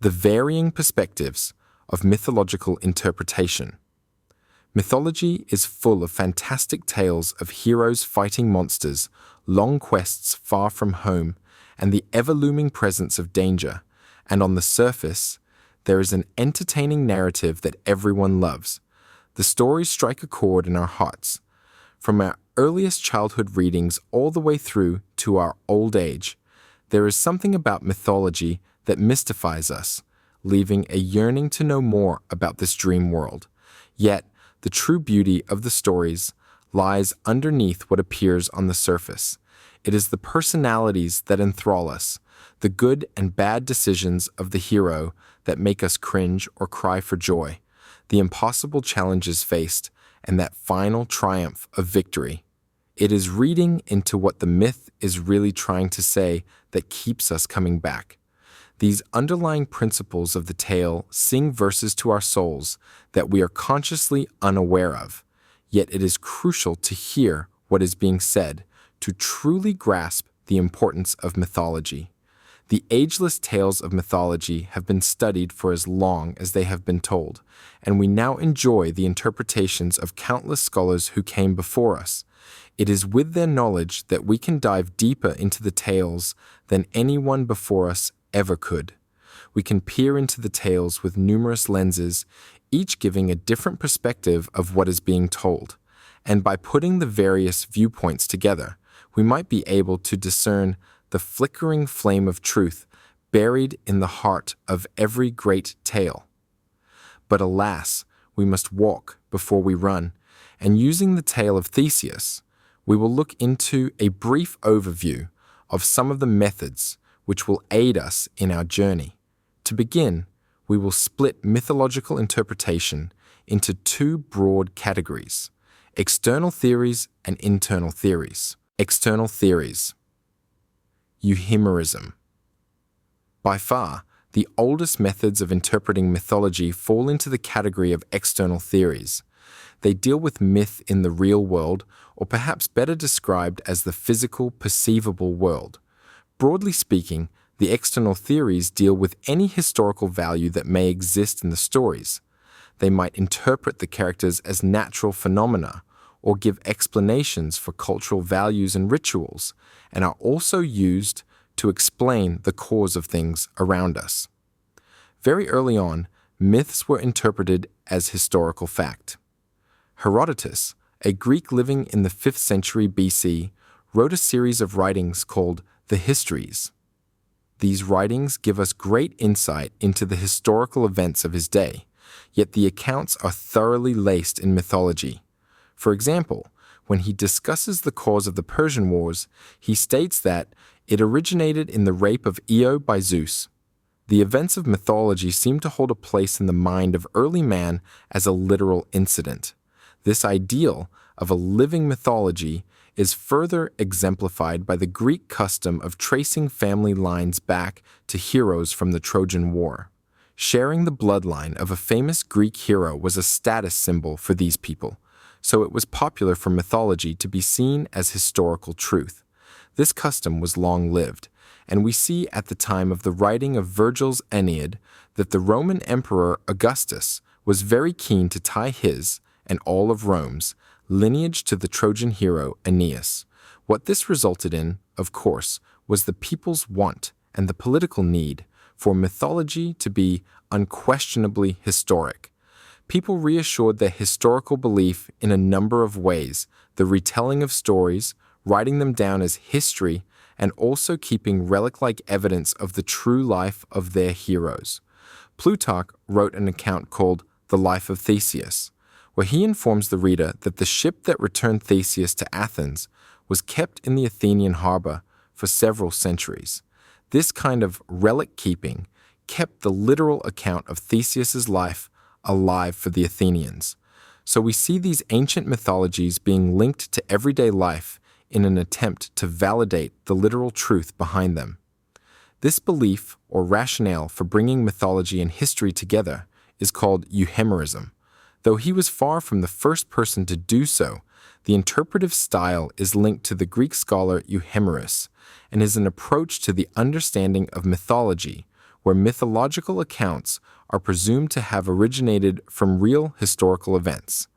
The varying perspectives of mythological interpretation. Mythology is full of fantastic tales of heroes fighting monsters, long quests far from home, and the ever-looming presence of danger. And on the surface, there is an entertaining narrative that everyone loves. The stories strike a chord in our hearts. From our earliest childhood readings all the way through to our old age, there is something about mythology that mystifies us, leaving a yearning to know more about this dream world. Yet, the true beauty of the stories lies underneath what appears on the surface. It is the personalities that enthrall us, the good and bad decisions of the hero that make us cringe or cry for joy, the impossible challenges faced, and that final triumph of victory. It is reading into what the myth is really trying to say that keeps us coming back. These underlying principles of the tale sing verses to our souls that we are consciously unaware of, yet it is crucial to hear what is being said to truly grasp the importance of mythology. The ageless tales of mythology have been studied for as long as they have been told, and we now enjoy the interpretations of countless scholars who came before us. It is with their knowledge that we can dive deeper into the tales than anyone before us ever could. We can peer into the tales with numerous lenses, each giving a different perspective of what is being told. And by putting the various viewpoints together, we might be able to discern the flickering flame of truth buried in the heart of every great tale. But alas, we must walk before we run, and using the tale of Theseus, we will look into a brief overview of some of the methods which will aid us in our journey. To begin, we will split mythological interpretation into two broad categories: external theories and internal theories. External theories. Euhemerism. By far, the oldest methods of interpreting mythology fall into the category of external theories. They deal with myth in the real world, or perhaps better described as the physical, perceivable world. Broadly speaking, the external theories deal with any historical value that may exist in the stories. They might interpret the characters as natural phenomena, or give explanations for cultural values and rituals, and are also used to explain the cause of things around us. Very early on, myths were interpreted as historical fact. Herodotus, a Greek living in the 5th century BC, wrote a series of writings called the Histories. These writings give us great insight into the historical events of his day, yet the accounts are thoroughly laced in mythology. For example, when he discusses the cause of the Persian Wars, he states that it originated in the rape of Io by Zeus. The events of mythology seem to hold a place in the mind of early man as a literal incident. This ideal of a living mythology is further exemplified by the Greek custom of tracing family lines back to heroes from the Trojan War. Sharing the bloodline of a famous Greek hero was a status symbol for these people, so it was popular for mythology to be seen as historical truth. This custom was long-lived, and we see at the time of the writing of Virgil's Aeneid that the Roman Emperor Augustus was very keen to tie his, and all of Rome's, lineage to the Trojan hero Aeneas. What this resulted in, of course, was the people's want and the political need for mythology to be unquestionably historic. People reassured their historical belief in a number of ways: the retelling of stories, writing them down as history, and also keeping relic-like evidence of the true life of their heroes. Plutarch wrote an account called The Life of Theseus, where he informs the reader that the ship that returned Theseus to Athens was kept in the Athenian harbor for several centuries. This kind of relic-keeping kept the literal account of Theseus's life alive for the Athenians. So we see these ancient mythologies being linked to everyday life in an attempt to validate the literal truth behind them. This belief or rationale for bringing mythology and history together is called euhemerism. Though he was far from the first person to do so, the interpretive style is linked to the Greek scholar Euhemerus and is an approach to the understanding of mythology where mythological accounts are presumed to have originated from real historical events.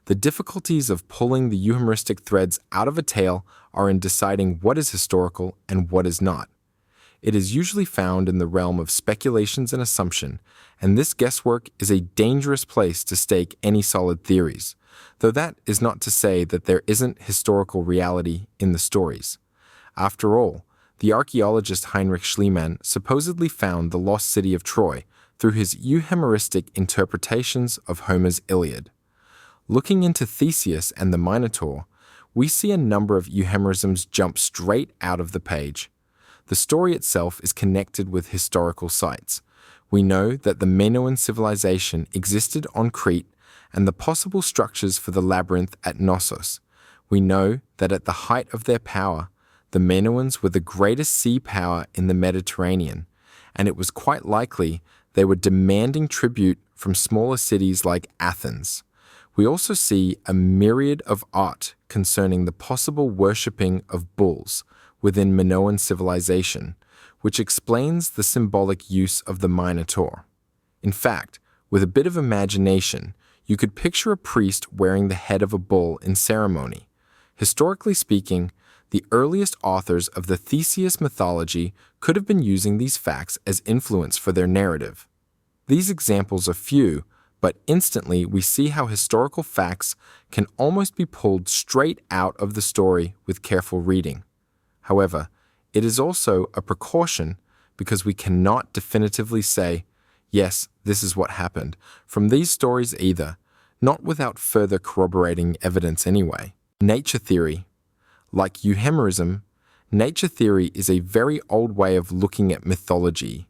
The difficulties of pulling the euhemeristic threads out of a tale are in deciding what is historical and what is not. It is usually found in the realm of speculations and assumption, and this guesswork is a dangerous place to stake any solid theories, though that is not to say that there isn't historical reality in the stories. After all, the archaeologist Heinrich Schliemann supposedly found the lost city of Troy through his euhemeristic interpretations of Homer's Iliad. Looking into Theseus and the Minotaur, we see a number of euhemerisms jump straight out of the page. The story itself is connected with historical sites. We know that the Minoan civilization existed on Crete and the possible structures for the labyrinth at Knossos. We know that at the height of their power, the Minoans were the greatest sea power in the Mediterranean, and it was quite likely they were demanding tribute from smaller cities like Athens. We also see a myriad of art concerning the possible worshipping of bulls within Minoan civilization, which explains the symbolic use of the Minotaur. In fact, with a bit of imagination, you could picture a priest wearing the head of a bull in ceremony. Historically speaking, the earliest authors of the Theseus mythology could have been using these facts as influence for their narrative. These examples are few, but instantly we see how historical facts can almost be pulled straight out of the story with careful reading. However, it is also a precaution because we cannot definitively say, yes, this is what happened, from these stories either, not without further corroborating evidence anyway. Nature theory. Like euhemerism, nature theory is a very old way of looking at mythology,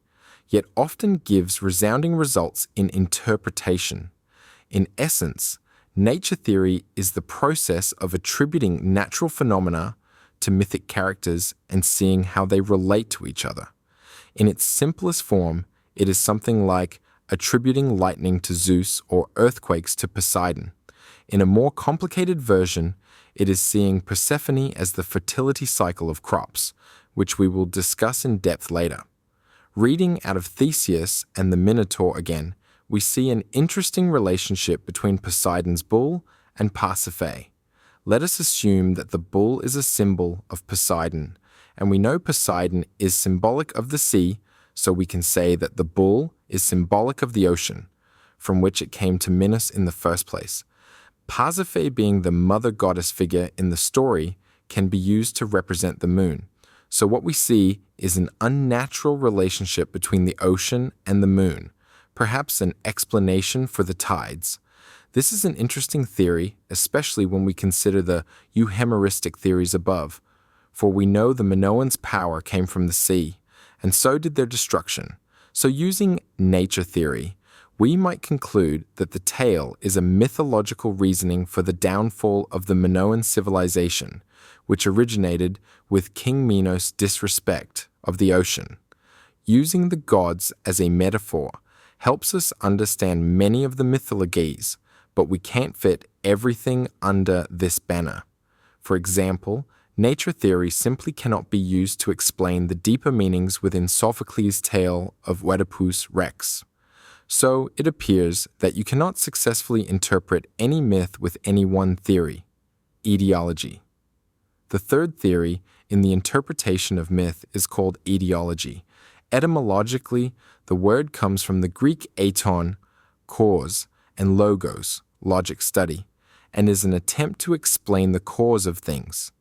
yet often gives resounding results in interpretation. In essence, nature theory is the process of attributing natural phenomena to mythic characters and seeing how they relate to each other. In its simplest form, it is something like attributing lightning to Zeus or earthquakes to Poseidon. In a more complicated version, it is seeing Persephone as the fertility cycle of crops, which we will discuss in depth later. Reading out of Theseus and the Minotaur again, we see an interesting relationship between Poseidon's bull and Pasiphae. Let us assume that the bull is a symbol of Poseidon, and we know Poseidon is symbolic of the sea, so we can say that the bull is symbolic of the ocean, from which it came to Minos in the first place. Pasiphae, being the mother goddess figure in the story, can be used to represent the moon. So what we see is an unnatural relationship between the ocean and the moon, perhaps an explanation for the tides. This is an interesting theory, especially when we consider the euhemeristic theories above, for we know the Minoans' power came from the sea, and so did their destruction. So using nature theory, we might conclude that the tale is a mythological reasoning for the downfall of the Minoan civilization, which originated with King Minos' disrespect of the ocean. Using the gods as a metaphor helps us understand many of the mythologies, but we can't fit everything under this banner. For example, nature theory simply cannot be used to explain the deeper meanings within Sophocles' tale of Oedipus Rex. So it appears that you cannot successfully interpret any myth with any one theory. Etiology. The third theory in the interpretation of myth is called etiology. Etymologically, the word comes from the Greek eton, cause, and logos, logic study, and is an attempt to explain the cause of things.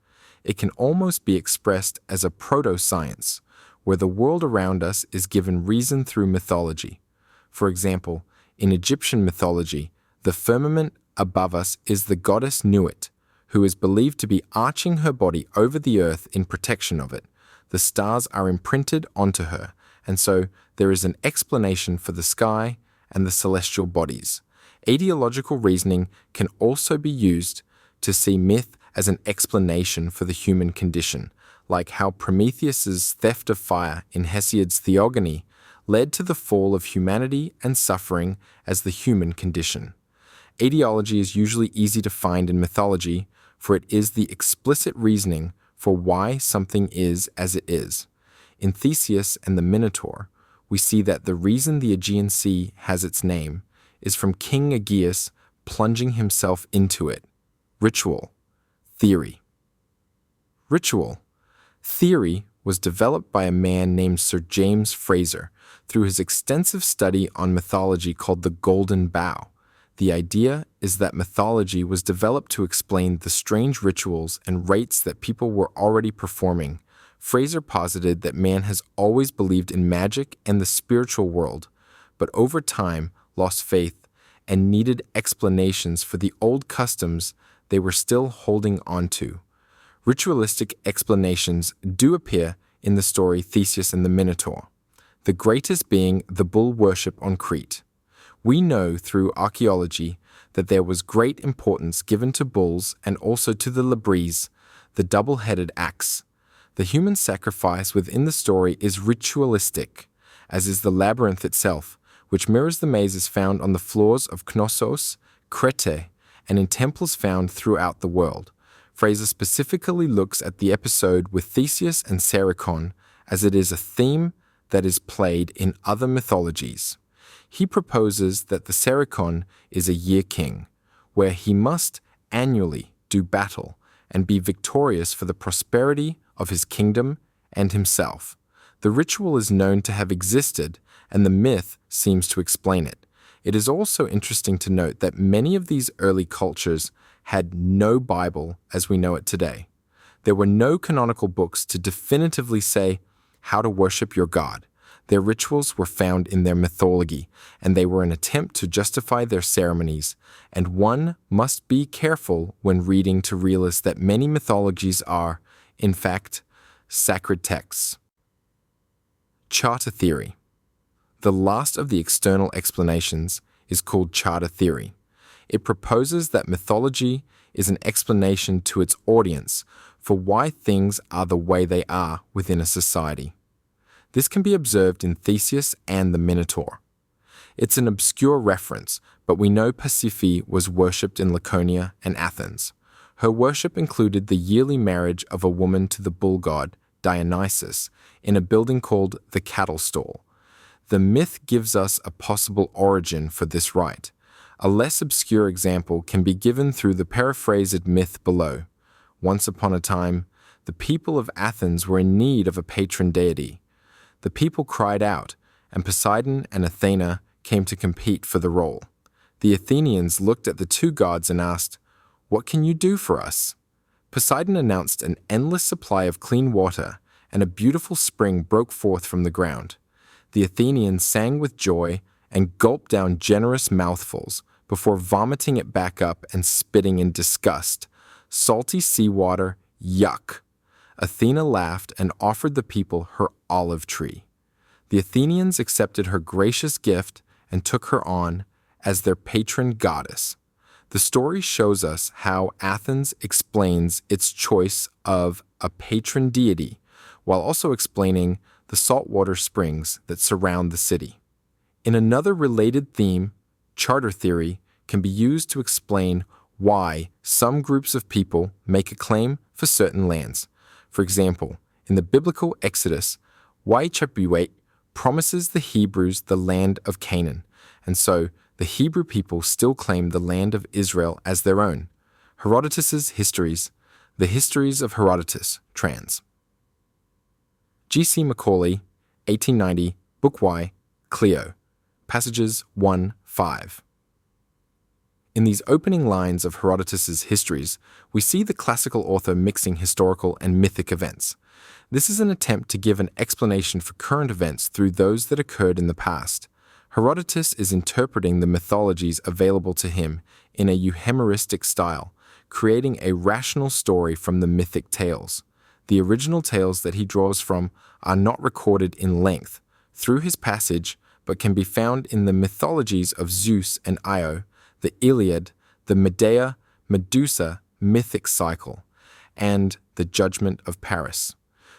It can almost be expressed as a proto-science, where the world around us is given reason through mythology. For example, in Egyptian mythology, the firmament above us is the goddess Nuit, who is believed to be arching her body over the earth in protection of it. The stars are imprinted onto her, and so there is an explanation for the sky and the celestial bodies. Etiological reasoning can also be used to see myth as an explanation for the human condition, like how Prometheus's theft of fire in Hesiod's Theogony led to the fall of humanity and suffering as the human condition. Etiology is usually easy to find in mythology, for it is the explicit reasoning for why something is as it is. In Theseus and the Minotaur, we see that the reason the Aegean Sea has its name is from King Aegeus plunging himself into it. Ritual. Theory. Ritual. Theory was developed by a man named Sir James Fraser through his extensive study on mythology called the Golden Bough. The idea is that mythology was developed to explain the strange rituals and rites that people were already performing. Fraser posited that man has always believed in magic and the spiritual world, but over time lost faith and needed explanations for the old customs they were still holding on to. Ritualistic explanations do appear in the story Theseus and the Minotaur, the greatest being the bull worship on Crete. We know through archaeology that there was great importance given to bulls and also to the labris, the double-headed axe. The human sacrifice within the story is ritualistic, as is the labyrinth itself, which mirrors the mazes found on the floors of Knossos, Crete, and in temples found throughout the world. Fraser specifically looks at the episode with Theseus and Sericon as it is a theme that is played in other mythologies. He proposes that the Sericon is a year king, where he must annually do battle and be victorious for the prosperity of his kingdom and himself. The ritual is known to have existed, and the myth seems to explain it. It is also interesting to note that many of these early cultures had no Bible as we know it today. There were no canonical books to definitively say how to worship your god. Their rituals were found in their mythology, and they were an attempt to justify their ceremonies, and one must be careful when reading to realize that many mythologies are, in fact, sacred texts. Charter theory. The last of the external explanations is called charter theory. It proposes that mythology is an explanation to its audience for why things are the way they are within a society. This can be observed in Theseus and the Minotaur. It's an obscure reference, but we know Pasiphae was worshipped in Laconia and Athens. Her worship included the yearly marriage of a woman to the bull god Dionysus in a building called the cattle stall. The myth gives us a possible origin for this rite. A less obscure example can be given through the paraphrased myth below. Once upon a time, the people of Athens were in need of a patron deity. The people cried out, and Poseidon and Athena came to compete for the role. The Athenians looked at the two gods and asked, "What can you do for us?" Poseidon announced an endless supply of clean water, and a beautiful spring broke forth from the ground. The Athenians sang with joy and gulped down generous mouthfuls before vomiting it back up and spitting in disgust. Salty seawater, yuck! Athena laughed and offered the people her olive tree. The Athenians accepted her gracious gift and took her on as their patron goddess. The story shows us how Athens explains its choice of a patron deity, while also explaining the saltwater springs that surround the city. In another related theme, charter theory can be used to explain why some groups of people make a claim for certain lands. For example, in the biblical Exodus, Yahweh promises the Hebrews the land of Canaan, and so the Hebrew people still claim the land of Israel as their own. Herodotus's Histories, The Histories of Herodotus, trans. G.C. Macaulay, 1890, Book Y, Clio, passages 1-5. In these opening lines of Herodotus's Histories, we see the classical author mixing historical and mythic events. This is an attempt to give an explanation for current events through those that occurred in the past. Herodotus is interpreting the mythologies available to him in a euhemeristic style, creating a rational story from the mythic tales. The original tales that he draws from are not recorded in length through his passage, but can be found in the mythologies of Zeus and Io, the Iliad, the Medea, Medusa mythic cycle, and the Judgment of Paris.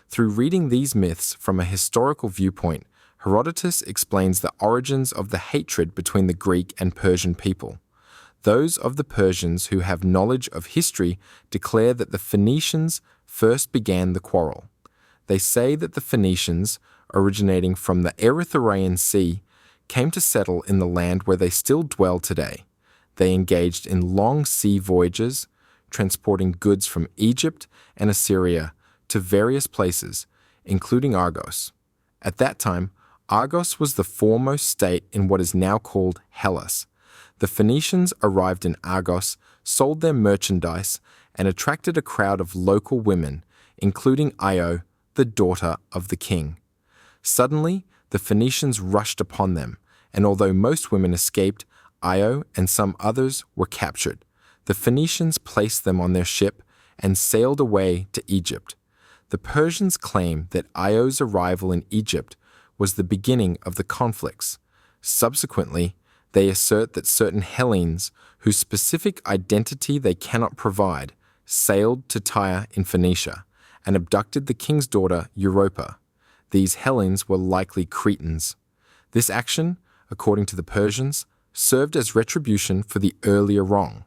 Through reading these myths from a historical viewpoint, Herodotus explains the origins of the hatred between the Greek and Persian people. Those of the Persians who have knowledge of history declare that the Phoenicians first began the quarrel. They say that the Phoenicians, originating from the Erythraean Sea, came to settle in the land where they still dwell today. They engaged in long sea voyages, transporting goods from Egypt and Assyria to various places, including Argos. At that time, Argos was the foremost state in what is now called Hellas. The Phoenicians arrived in Argos, sold their merchandise, and attracted a crowd of local women, including Io, the daughter of the king. Suddenly, the Phoenicians rushed upon them, and although most women escaped, Io and some others were captured. The Phoenicians placed them on their ship and sailed away to Egypt. The Persians claim that Io's arrival in Egypt was the beginning of the conflicts. Subsequently, they assert that certain Hellenes, whose specific identity they cannot provide, sailed to Tyre in Phoenicia and abducted the king's daughter Europa. These Hellenes were likely Cretans. This action, according to the Persians, served as retribution for the earlier wrong.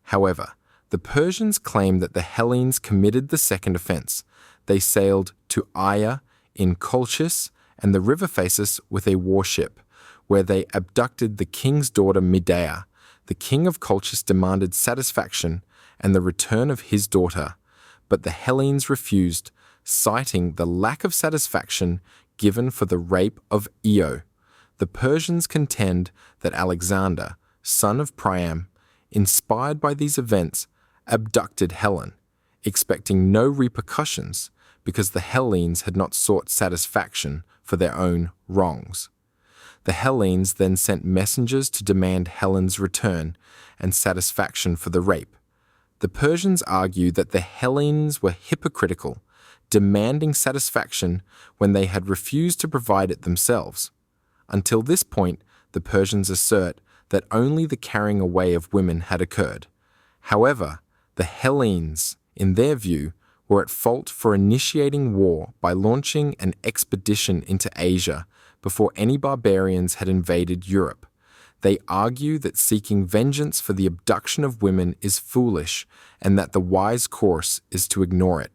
However, the Persians claim that the Hellenes committed the second offense. They sailed to Aya in Colchis and the river Phasis with a warship, where they abducted the king's daughter Medea. The king of Colchis demanded satisfaction and the return of his daughter, but the Hellenes refused, citing the lack of satisfaction given for the rape of Io. The Persians contend that Alexander, son of Priam, inspired by these events, abducted Helen, expecting no repercussions because the Hellenes had not sought satisfaction for their own wrongs. The Hellenes then sent messengers to demand Helen's return and satisfaction for the rape. The Persians argue that the Hellenes were hypocritical, demanding satisfaction when they had refused to provide it themselves. Until this point, the Persians assert that only the carrying away of women had occurred. However, the Hellenes, in their view, were at fault for initiating war by launching an expedition into Asia before any barbarians had invaded Europe. They argue that seeking vengeance for the abduction of women is foolish and that the wise course is to ignore it.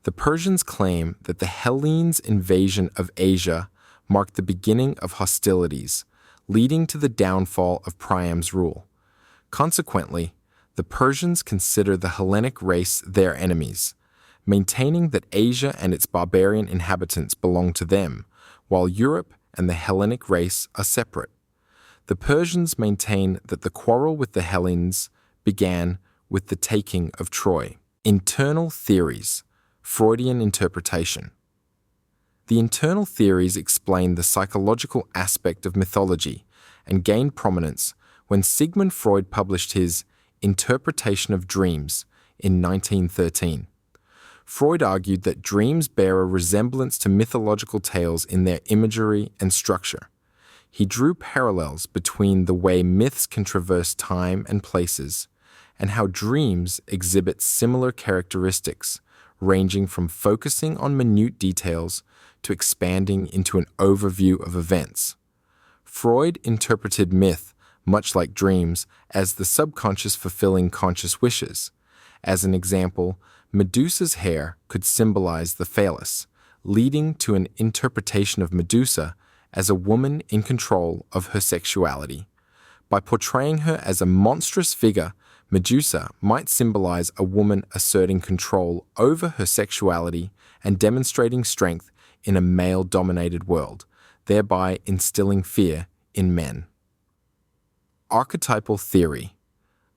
The Persians claim that the Hellenes' invasion of Asia marked the beginning of hostilities, leading to the downfall of Priam's rule. Consequently, the Persians consider the Hellenic race their enemies, maintaining that Asia and its barbarian inhabitants belong to them, while Europe and the Hellenic race are separate. The Persians maintain that the quarrel with the Hellenes began with the taking of Troy. Internal theories, Freudian interpretation. The internal theories explain the psychological aspect of mythology and gained prominence when Sigmund Freud published his Interpretation of Dreams in 1913. Freud argued that dreams bear a resemblance to mythological tales in their imagery and structure. He drew parallels between the way myths can traverse time and places and how dreams exhibit similar characteristics, ranging from focusing on minute details to expanding into an overview of events. Freud interpreted myth, much like dreams, as the subconscious fulfilling conscious wishes. As an example, Medusa's hair could symbolize the phallus, leading to an interpretation of Medusa as a woman in control of her sexuality. By portraying her as a monstrous figure, Medusa might symbolize a woman asserting control over her sexuality and demonstrating strength in a male-dominated world, thereby instilling fear in men. Archetypal theory.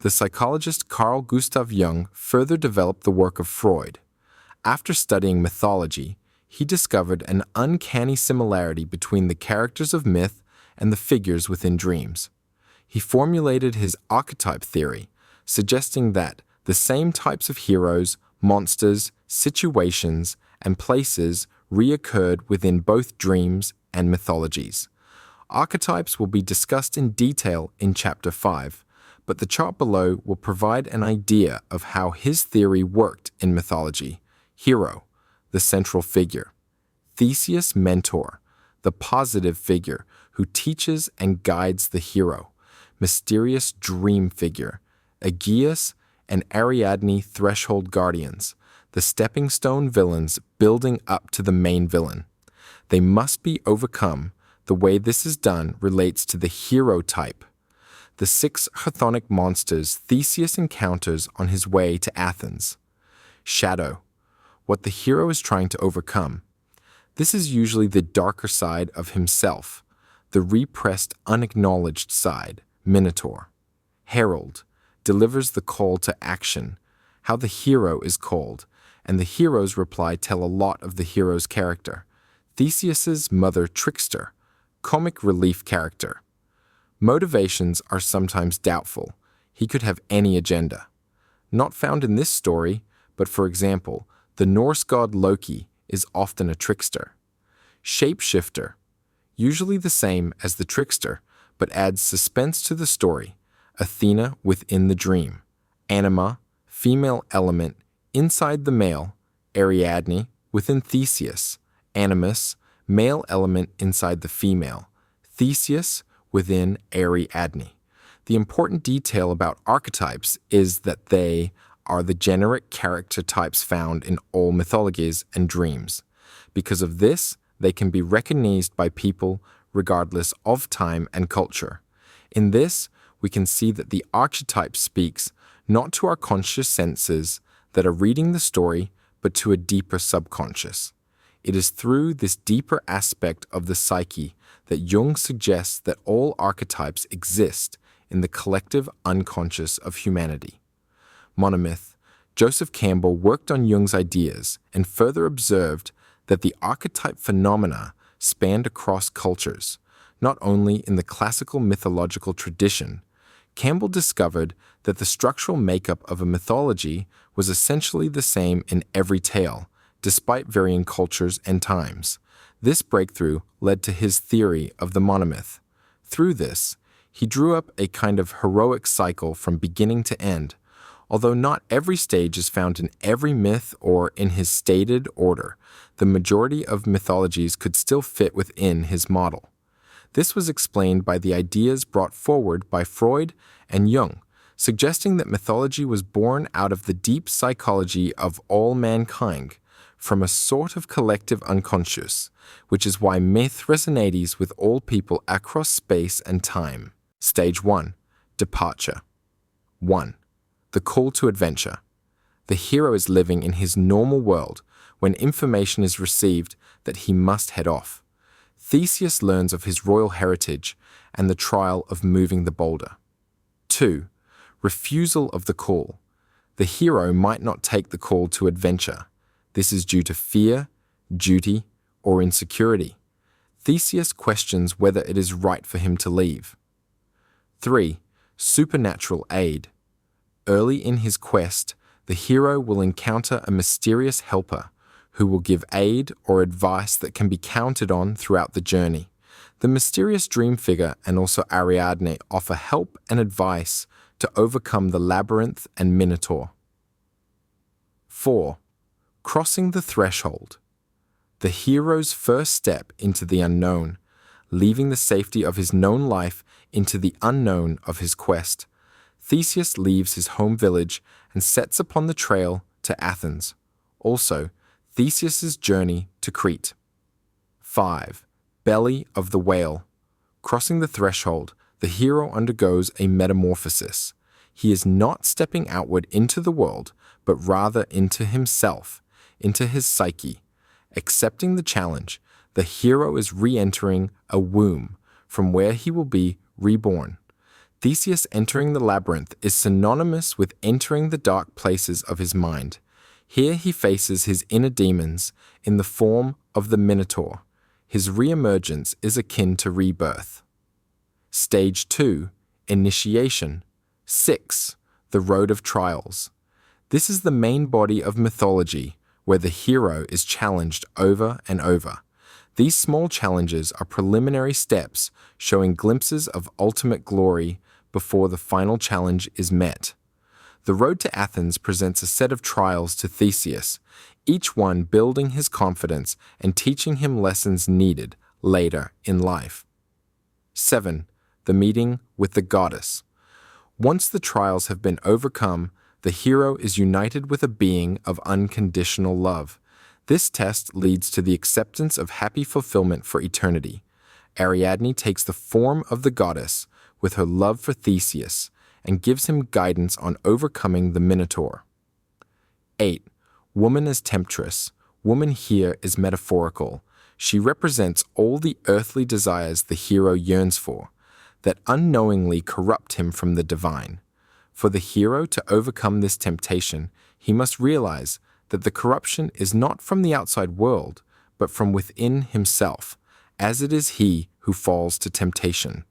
The psychologist Carl Gustav Jung further developed the work of Freud. After studying mythology, he discovered an uncanny similarity between the characters of myth and the figures within dreams. He formulated his archetype theory, suggesting that the same types of heroes, monsters, situations, and places reoccurred within both dreams and mythologies. Archetypes will be discussed in detail in Chapter 5, but the chart below will provide an idea of how his theory worked in mythology. Hero, the central figure. Theseus, mentor, the positive figure who teaches and guides the hero. Mysterious dream figure. Aegeus and Ariadne, threshold guardians, the stepping stone villains building up to the main villain. They must be overcome. The way this is done relates to the hero type. The 6 chthonic monsters Theseus encounters on his way to Athens. Shadow, what the hero is trying to overcome. This is usually the darker side of himself, the repressed, unacknowledged side, Minotaur. Herald, delivers the call to action, how the hero is called, and the hero's reply tell a lot of the hero's character. Theseus's mother, Trickster, comic relief character. Motivations are sometimes doubtful. He could have any agenda. Not found in this story, but for example, the Norse god Loki is often a trickster. Shapeshifter, usually the same as the trickster, but adds suspense to the story. Athena within the dream. Anima, female element, inside the male. Ariadne within Theseus. Animus, male element inside the female. Theseus within Ariadne. The important detail about archetypes is that they are the generic character types found in all mythologies and dreams. Because of this, they can be recognized by people regardless of time and culture. In this, we can see that the archetype speaks not to our conscious senses that are reading the story, but to a deeper subconscious. It is through this deeper aspect of the psyche that Jung suggests that all archetypes exist in the collective unconscious of humanity. Monomyth, Joseph Campbell worked on Jung's ideas and further observed that the archetype phenomena spanned across cultures, not only in the classical mythological tradition. Campbell discovered that the structural makeup of a mythology was essentially the same in every tale, despite varying cultures and times. This breakthrough led to his theory of the monomyth. Through this, he drew up a kind of heroic cycle from beginning to end. Although not every stage is found in every myth or in his stated order, the majority of mythologies could still fit within his model. This was explained by the ideas brought forward by Freud and Jung, suggesting that mythology was born out of the deep psychology of all mankind, from a sort of collective unconscious, which is why myth resonates with all people across space and time. Stage 1. Departure. 1. The call to adventure. The hero is living in his normal world when information is received that he must head off. Theseus learns of his royal heritage and the trial of moving the boulder. 2. Refusal of the call. The hero might not take the call to adventure. This is due to fear, duty, or insecurity. Theseus questions whether it is right for him to leave. 3. Supernatural aid. Early in his quest, the hero will encounter a mysterious helper who will give aid or advice that can be counted on throughout the journey. The mysterious dream figure and also Ariadne offer help and advice to overcome the labyrinth and Minotaur. 4. Crossing the threshold. The hero's first step into the unknown, leaving the safety of his known life into the unknown of his quest. Theseus leaves his home village and sets upon the trail to Athens. Also, Theseus's journey to Crete. 5. Belly of the whale. Crossing the threshold, the hero undergoes a metamorphosis. He is not stepping outward into the world, but rather into himself, into his psyche. Accepting the challenge, the hero is re-entering a womb, from where he will be reborn. Theseus entering the labyrinth is synonymous with entering the dark places of his mind. Here he faces his inner demons in the form of the Minotaur. His re-emergence is akin to rebirth. Stage 2. Initiation. 6. The Road of Trials. This is the main body of mythology, where the hero is challenged over and over. These small challenges are preliminary steps showing glimpses of ultimate glory before the final challenge is met. The road to Athens presents a set of trials to Theseus, each one building his confidence and teaching him lessons needed later in life. 7. The meeting with the goddess. Once the trials have been overcome, the hero is united with a being of unconditional love. This test leads to the acceptance of happy fulfillment for eternity. Ariadne takes the form of the goddess with her love for Theseus and gives him guidance on overcoming the Minotaur. 8. Woman as temptress. Woman here is metaphorical. She represents all the earthly desires the hero yearns for, that unknowingly corrupt him from the divine. For the hero to overcome this temptation, he must realize that the corruption is not from the outside world, but from within himself, as it is he who falls to temptation.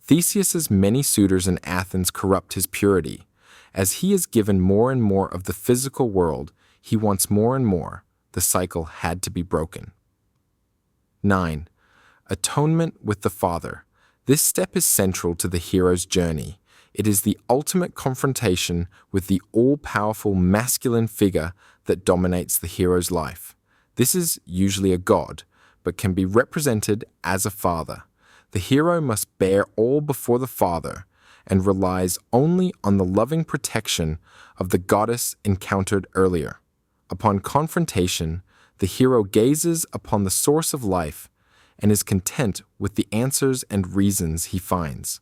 Theseus's many suitors in Athens corrupt his purity. As he is given more and more of the physical world, he wants more and more. The cycle had to be broken. 9. Atonement with the Father. This step is central to the hero's journey. It is the ultimate confrontation with the all-powerful masculine figure that dominates the hero's life. This is usually a god, but can be represented as a father. The hero must bear all before the Father and relies only on the loving protection of the goddess encountered earlier. Upon confrontation, the hero gazes upon the source of life and is content with the answers and reasons he finds.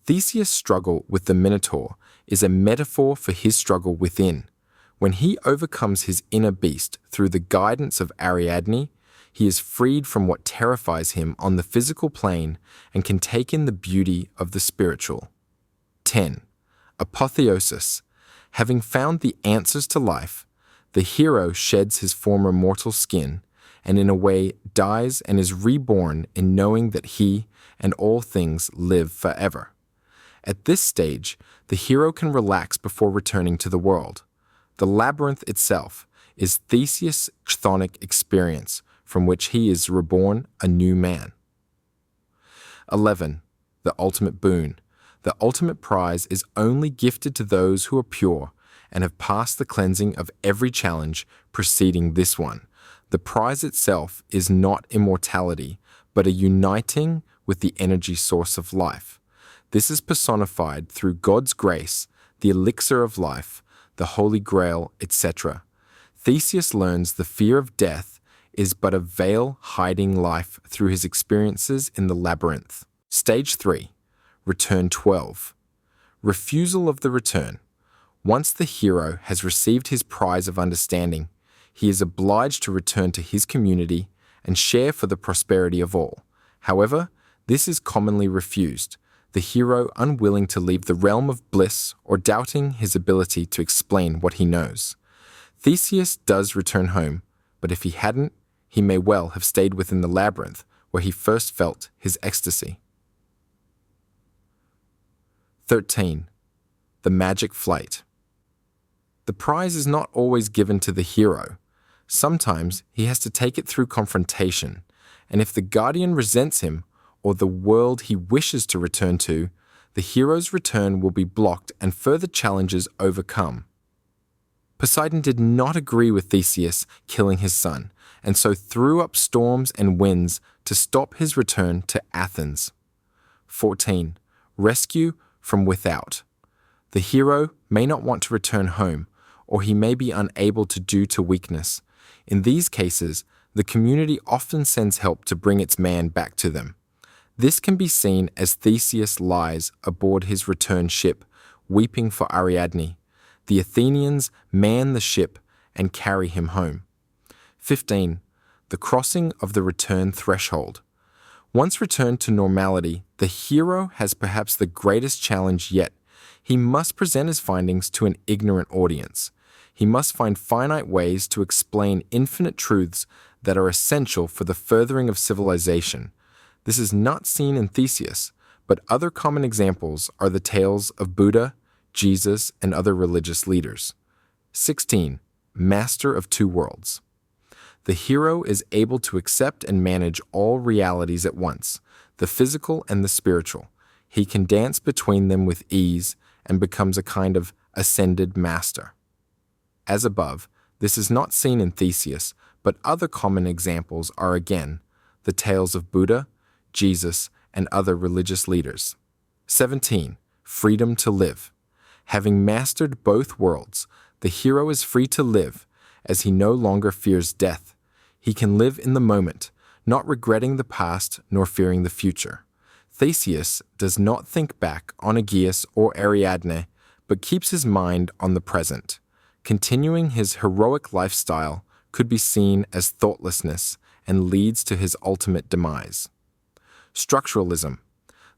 Theseus' struggle with the Minotaur is a metaphor for his struggle within. When he overcomes his inner beast through the guidance of Ariadne, he is freed from what terrifies him on the physical plane and can take in the beauty of the spiritual. 10. Apotheosis. Having found the answers to life, the hero sheds his former mortal skin and in a way dies and is reborn in knowing that he and all things live forever. At this stage, the hero can relax before returning to the world. The labyrinth itself is Theseus' chthonic experience, from which he is reborn a new man. 11. The ultimate boon. The ultimate prize is only gifted to those who are pure and have passed the cleansing of every challenge preceding this one. The prize itself is not immortality, but a uniting with the energy source of life. This is personified through God's grace, the elixir of life, the Holy Grail, etc. Theseus learns the fear of death is but a veil hiding life through his experiences in the labyrinth. Stage 3. Return 12. Refusal of the return. Once the hero has received his prize of understanding, he is obliged to return to his community and share for the prosperity of all. However, this is commonly refused, the hero unwilling to leave the realm of bliss or doubting his ability to explain what he knows. Theseus does return home, but if he hadn't, he may well have stayed within the labyrinth where he first felt his ecstasy. 13. The magic flight. The prize is not always given to the hero. Sometimes he has to take it through confrontation, and if the guardian resents him or the world he wishes to return to, the hero's return will be blocked and further challenges overcome. Poseidon did not agree with Theseus killing his son, and so threw up storms and winds to stop his return to Athens. 14. Rescue from without. The hero may not want to return home, or he may be unable to due to weakness. In these cases, the community often sends help to bring its man back to them. This can be seen as Theseus lies aboard his return ship, weeping for Ariadne. The Athenians man the ship and carry him home. 15. The crossing of the return threshold. Once returned to normality, the hero has perhaps the greatest challenge yet. He must present his findings to an ignorant audience. He must find finite ways to explain infinite truths that are essential for the furthering of civilization. This is not seen in Theseus, but other common examples are the tales of Buddha, Jesus, and other religious leaders. 16. Master of two worlds. The hero is able to accept and manage all realities at once, the physical and the spiritual. He can dance between them with ease and becomes a kind of ascended master. As above, this is not seen in Theseus, but other common examples are again the tales of Buddha, Jesus, and other religious leaders. 17. Freedom to live. Having mastered both worlds, the hero is free to live, as he no longer fears death. He can live in the moment, not regretting the past nor fearing the future. Theseus does not think back on Aegeus or Ariadne, but keeps his mind on the present. Continuing his heroic lifestyle could be seen as thoughtlessness and leads to his ultimate demise. Structuralism.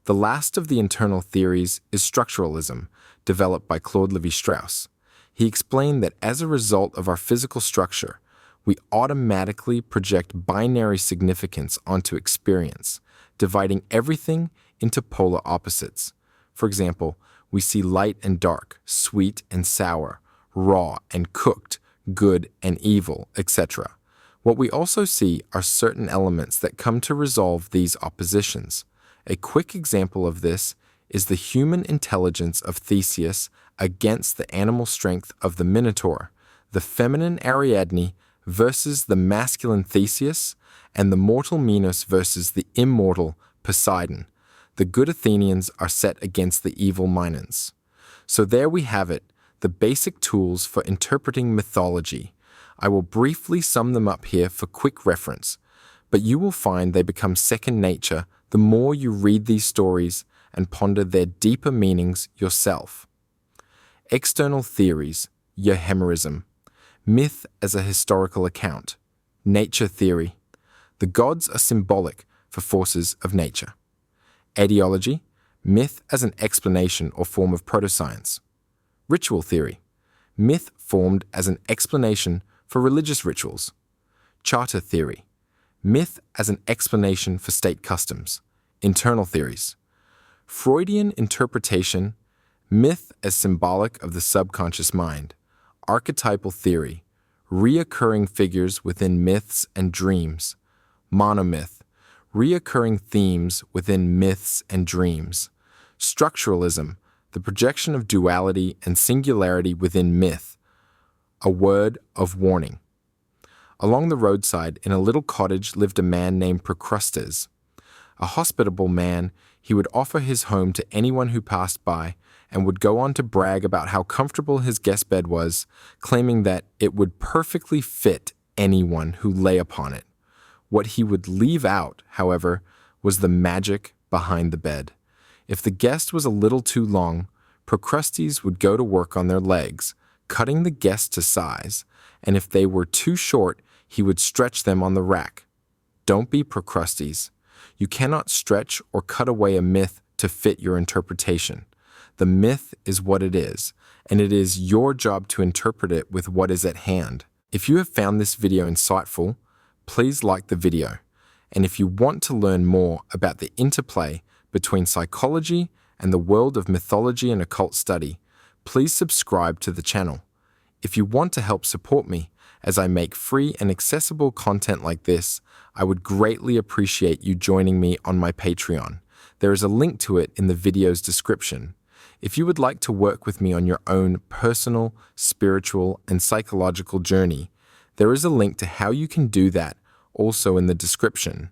The last of the internal theories is structuralism, developed by Claude Lévi-Strauss. He explained that as a result of our physical structure, we automatically project binary significance onto experience, dividing everything into polar opposites. For example, we see light and dark, sweet and sour, raw and cooked, good and evil, etc. What we also see are certain elements that come to resolve these oppositions. A quick example of this is the human intelligence of Theseus against the animal strength of the Minotaur, the feminine Ariadne versus the masculine Theseus, and the mortal Minos versus the immortal Poseidon. The good Athenians are set against the evil Minans. So there we have it, the basic tools for interpreting mythology. I will briefly sum them up here for quick reference, but you will find they become second nature the more you read these stories and ponder their deeper meanings yourself. External theories, Euhemerism. Myth as a historical account. Nature theory. The gods are symbolic for forces of nature. Etiology. Myth as an explanation or form of proto-science. Ritual theory. Myth formed as an explanation for religious rituals. Charter theory. Myth as an explanation for state customs. Internal theories. Freudian interpretation. Myth as symbolic of the subconscious mind. Archetypal theory. Reoccurring figures within myths and dreams. Monomyth. Reoccurring themes within myths and dreams. Structuralism. The projection of duality and singularity within myth. A word of warning. Along the roadside in a little cottage lived a man named Procrustes. A hospitable man, he would offer his home to anyone who passed by and would go on to brag about how comfortable his guest bed was, claiming that it would perfectly fit anyone who lay upon it. What he would leave out, however, was the magic behind the bed. If the guest was a little too long, Procrustes would go to work on their legs, cutting the guest to size, and if they were too short, he would stretch them on the rack. Don't be Procrustes. You cannot stretch or cut away a myth to fit your interpretation. The myth is what it is, and it is your job to interpret it with what is at hand. If you have found this video insightful, please like the video. And if you want to learn more about the interplay between psychology and the world of mythology and occult study, please subscribe to the channel. If you want to help support me as I make free and accessible content like this, I would greatly appreciate you joining me on my Patreon. There is a link to it in the video's description. If you would like to work with me on your own personal, spiritual, and psychological journey, there is a link to how you can do that also in the description.